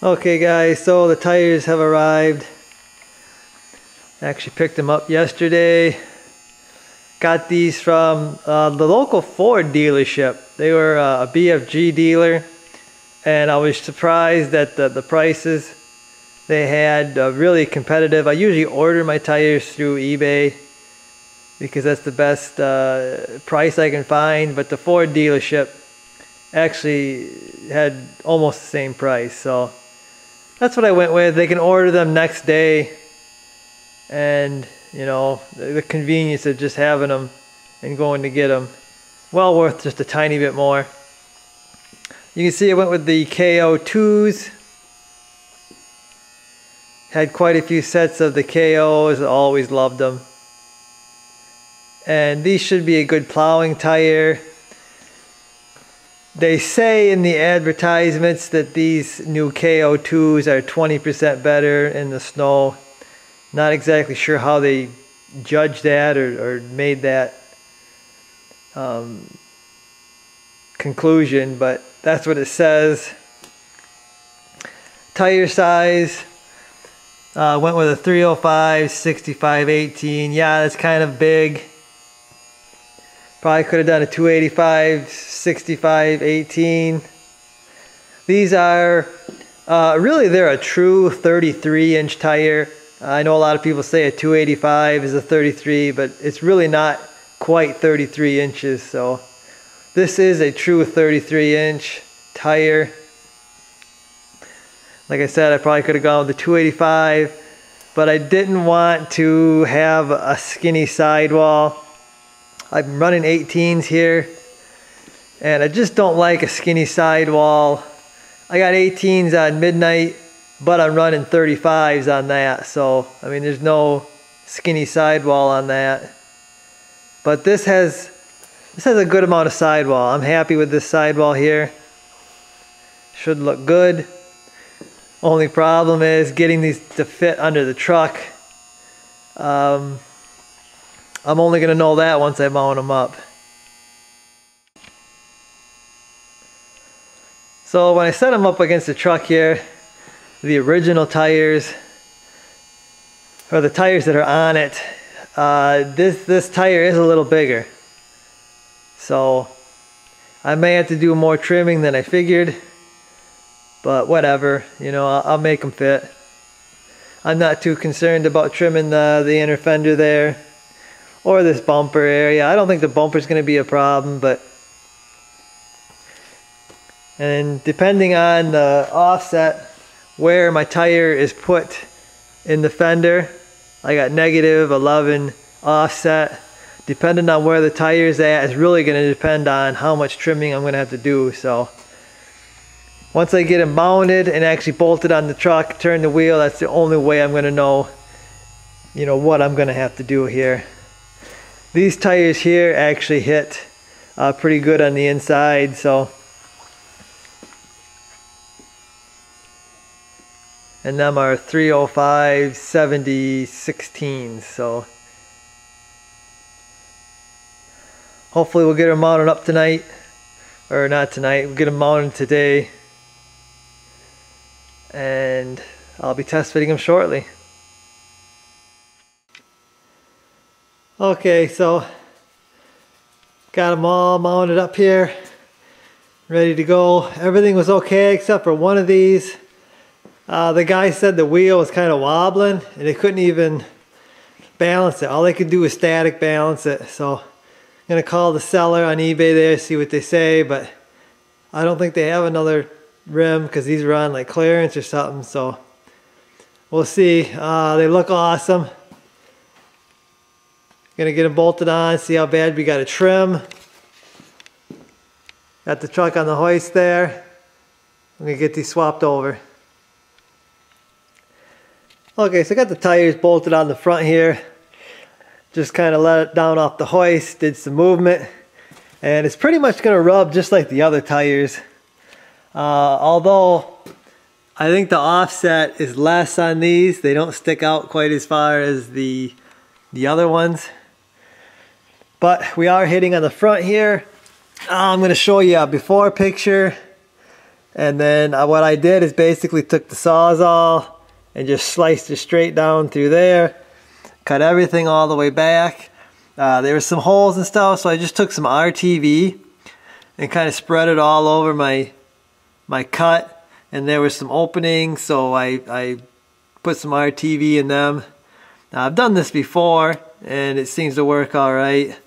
Okay guys, so the tires have arrived. I actually picked them up yesterday. Got these from the local Ford dealership. They were a BFG dealer, and I was surprised at the prices they had. Really competitive. I usually order my tires through eBay because that's the best price I can find, but the Ford dealership actually had almost the same price, so that's what I went with. They can order them next day, and you know, the convenience of just having them and going to get them, well worth just a tiny bit more. You can see I went with the KO2s. Had quite a few sets of the KOs, always loved them. And these should be a good plowing tire. They say in the advertisements that these new KO2s are 20% better in the snow. Not exactly sure how they judged that or made that conclusion, but that's what it says. Tire size, went with a 305 65 18. Yeah, that's kind of big. Probably could have done a 285 65 18. These are really, they're a true 33-inch tire. I know a lot of people say a 285 is a 33, but it's really not quite 33 inches. So this is a true 33-inch tire. Like I said, I probably could have gone with the 285, but I didn't want to have a skinny sidewall. I'm running 18s here, and I just don't like a skinny sidewall. I got 18s on Midnight, but I'm running 35s on that, so I mean there's no skinny sidewall on that. But this has a good amount of sidewall. I'm happy with this sidewall here. Should look good. Only problem is getting these to fit under the truck. I'm only gonna know that once I mount them up. So when I set them up against the truck here, the original tires, or the tires that are on it, this tire is a little bigger, so I may have to do more trimming than I figured, but whatever, you know, I'll make them fit. I'm not too concerned about trimming the inner fender there or this bumper area. I don't think the bumper is going to be a problem, but and depending on the offset where my tire is put in the fender, I got -11 offset. Depending on where the tire is at, it's really going to depend on how much trimming I'm going to have to do. So once I get it mounted and actually bolted on the truck, turn the wheel, that's the only way I'm going to know, you know, what I'm going to have to do here. These tires here actually hit pretty good on the inside, so. And them are 305 70 16s, so hopefully we'll get them mounted up tonight, or not tonight, we'll get them mounted today, and I'll be test fitting them shortly. Okay, so got them all mounted up here, ready to go. Everything was okay except for one of these. The guy said the wheel was kind of wobbling and they couldn't even balance it. All they could do was static balance it. So I'm gonna call the seller on eBay there, see what they say, but I don't think they have another rim because these were on like clearance or something, so we'll see. They look awesome. Gonna get them bolted on, see how bad we gotta trim. Got the truck on the hoist there. I'm gonna get these swapped over. Okay, so I got the tires bolted on the front here. Just kind of let it down off the hoist, did some movement, and it's pretty much going to rub just like the other tires. Although I think the offset is less on these. They don't stick out quite as far as the other ones. But we are hitting on the front here. I'm going to show you a before picture And then what I did is basically took the Sawzall and just sliced it straight down through there. Cut everything all the way back. There were some holes and stuff, so I just took some RTV and kind of spread it all over my cut. And there was some openings, so I put some RTV in them. Now, I've done this before, and it seems to work all right.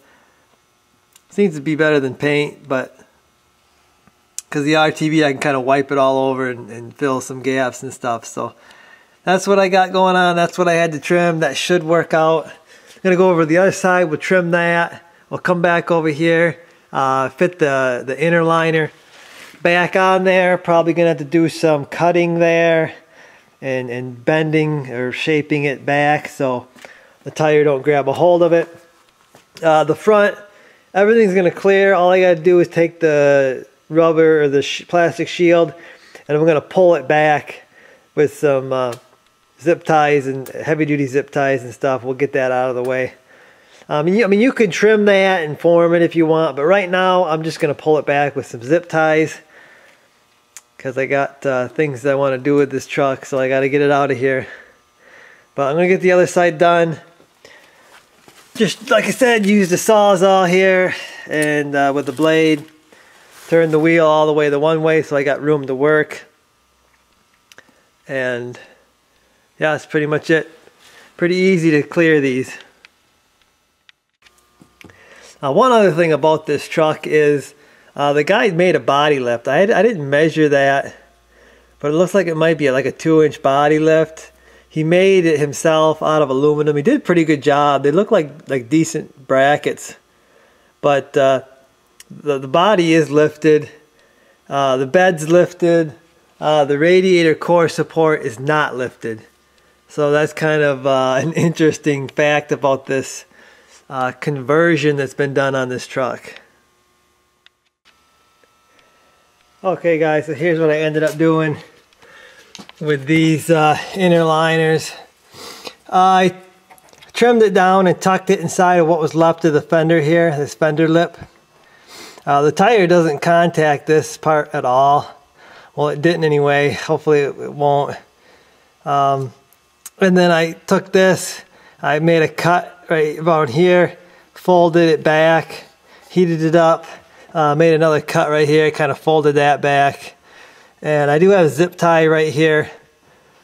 Seems to be better than paint, but because the RTV, I can kind of wipe it all over and fill some gaps and stuff. So that's what I got going on. That's what I had to trim. That should work out. I'm gonna go over to the other side. We'll trim that. We'll come back over here, fit the inner liner back on there. Probably gonna have to do some cutting there and bending or shaping it back so the tire don't grab a hold of it. The front, everything's gonna clear. All I gotta do is take the rubber or the plastic shield, and I'm gonna pull it back with some zip ties and heavy duty zip ties and stuff. We'll get that out of the way. I mean, you could trim that and form it if you want, but right now I'm just gonna pull it back with some zip ties because I got things that I want to do with this truck, so I got to get it out of here. But I'm gonna get the other side done. Just like I said, use the Sawzall here and with the blade, turn the wheel all the way the one way so I got room to work. And yeah, that's pretty much it. Pretty easy to clear these. One other thing about this truck is the guy made a body lift. I didn't measure that, but it looks like it might be like a 2-inch body lift. He made it himself out of aluminum. He did a pretty good job. They look like decent brackets, but the body is lifted. The bed's lifted. The radiator core support is not lifted. So that's kind of an interesting fact about this conversion that's been done on this truck. Okay guys, so here's what I ended up doing with these inner liners. I trimmed it down and tucked it inside of what was left of the fender here, this fender lip. The tire doesn't contact this part at all. Well, it didn't anyway. Hopefully it won't. And then I took this, I made a cut right about here, folded it back, heated it up, made another cut right here, kind of folded that back. And I do have a zip tie right here,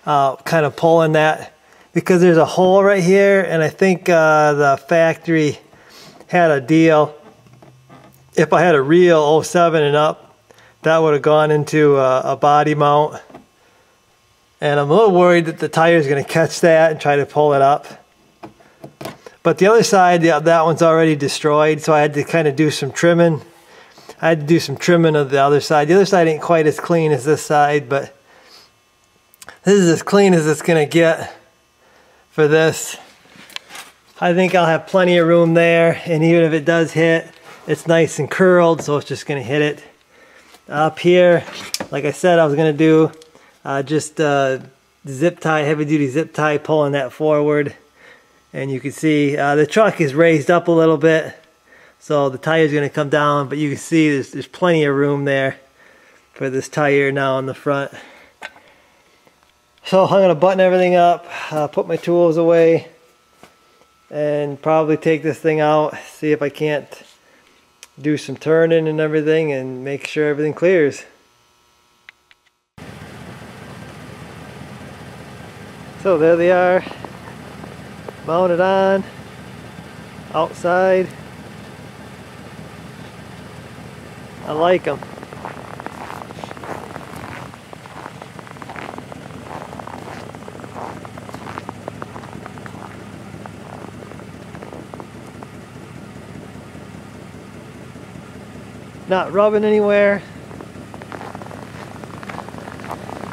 kind of pulling that because there's a hole right here, and I think the factory had a deal. If I had a real 07 and up, that would have gone into a body mount. And I'm a little worried that the tire is going to catch that and try to pull it up. But the other side, yeah, that one's already destroyed, so I had to kind of do some trimming. I had to do some trimming of the other side. The other side ain't quite as clean as this side, but this is as clean as it's going to get for this. I think I'll have plenty of room there, and even if it does hit, it's nice and curled, so it's just going to hit it. Up here, like I said, I was going to do just zip tie, heavy duty zip tie, pulling that forward. And you can see the truck is raised up a little bit, so the tire is going to come down, but you can see there's plenty of room there for this tire now in the front. So I'm going to button everything up, put my tools away, and probably take this thing out, see if I can't do some turning and everything and make sure everything clears. So there they are, mounted on, outside. I like them. Not rubbing anywhere.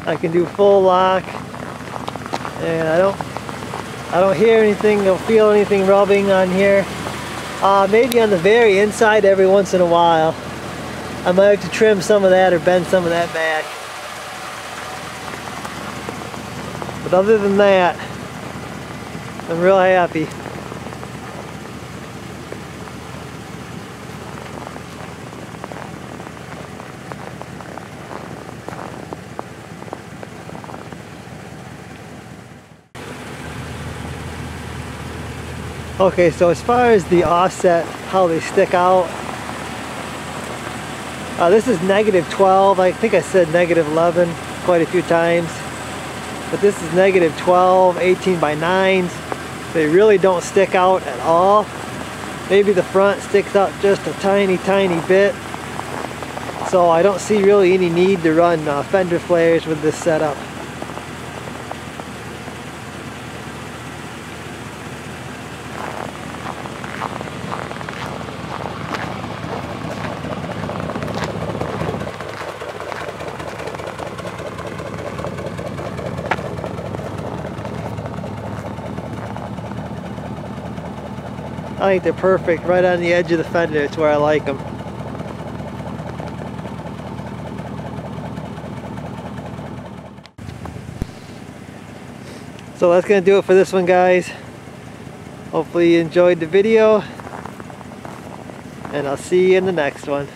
I can do full lock, and I don't hear anything, don't feel anything rubbing on here. Maybe on the very inside every once in a while. I might have to trim some of that or bend some of that back. But other than that, I'm real happy. Okay, so as far as the offset, how they stick out, this is -12. I think I said -11 quite a few times. But this is -12, 18 by 9s. They really don't stick out at all. Maybe the front sticks out just a tiny bit. So I don't see really any need to run fender flares with this setup. I think they're perfect right on the edge of the fender. It's where I like them. So that's going to do it for this one, guys. Hopefully you enjoyed the video, and I'll see you in the next one.